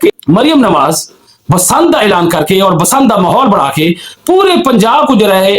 कि मरियम नवाज बसंत का ऐलान करके और बसंत का माहौल बढ़ा के पूरे पंजाब को जो है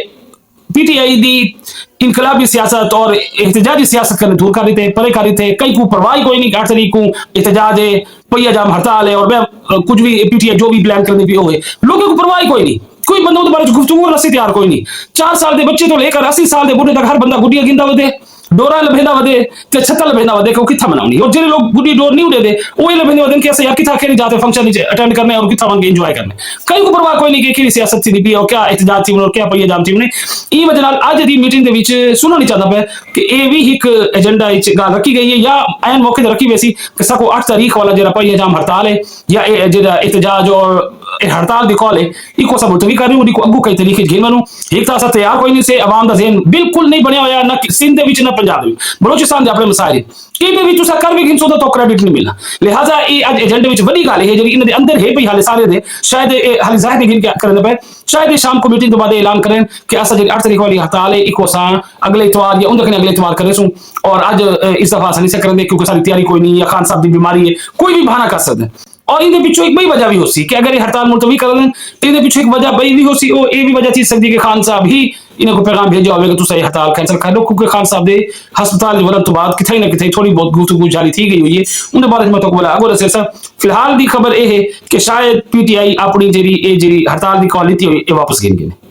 पीटीआई दी इनकलाबी सियासत और एहतजाजी सियासत करने दूर कर रहे थे, परे कर रहे थे। कई को परवाह कोई नहीं, 8 तारीख को एहतजाज है, पहिया जाम हड़ताल है, और मैं कुछ भी पीटीआई जो भी प्लान करने भी हो है, लोगों को परवाह कोई नहीं, कोई बंदा तो बारे गुफ्तगू रस्सी तैयार कोई नहीं। 4 साल के बच्चे तो लेकर 80 साल के बुढ़े तक हर बंदा गुड्डियां गिंदा वधे, डोरा लभेंदा वधे ते छत्ता लभेंदा वधे को किथा मनाउनी। और जेरे लोग गुड्डी डोर नहीं उड़े दे वो लभेंदे वधन कैसे यार किथा खेली जाते फंक्शन अटेंड करने और किथा वंगे एंजॉय करने। कई को परवाह कोई नहीं कि केड़ी सियासत थी भी और क्या एहतजाज थी और क्या पहिया जाम थी ने। ई वजह नाल आज दी मीटिंग दे विच सुनना नहीं चाहता पे कि ए भी एक एजेंडा विच गाल रखी गई है या ऐन मौके ते रखी वैसी कि सको 8 तारीख वाला जेरा पहिया जाम हड़ताल है या जेरा एहतजाज और हड़ताल दी कॉल है इको सब मुलतवी कर रही हूं, अगू कई तरीके घेर बनू। एक तो तैयार कोई नहीं से अवाम दा ज़हन बिल्कुल नहीं बनया होया ना सिंध दे विच ना पंजाब दे बलोचिस्तान दे अपने मसाइल ये भी तुसा कर भी गिनसो तो क्रेडिट नहीं मिलना। लिहाजा ये आज एजेंडे विच बड़ी गल है जी इन दे अंदर है भाई हाले सारे दे शायद हाले जाहिर नहीं गिन के करने पे शायद ये शाम को मीटिंग के बाद ऐलान करें कि असा जी 8 तारीख वाली हड़ताल है इको सा अगले इतवार या उन अगले इतवार करे सू और आज इस दफा आसानी से करें क्योंकि सारी तैयारी कोई नहीं या खान साहब की बीमारी है कोई भी बहाना कर सकते हैं। और इनके पिछू एक बड़ी वजह भी हो सी कि अगर ये हड़ताल मुलतवी कर दें तो इनके पिछू एक वजह बड़ी भी हो सी और ये भी वजह थी सकती कि खान साहब ही इन्हें को पैगाम भेजा होगा कि तुम हड़ताल कैंसिल कर लो क्योंकि खान साहब दे हस्पताल वरन तो बाद किथे ना किथे थोड़ी बहुत गुफ्तगू जारी थी गई हुई है उनके बारे में तो बोला अगो से फिलहाल दी खबर यह है कि शायद पीटीआई अपनी जी हड़ताल की कॉल ली थी वापस गिन गिने।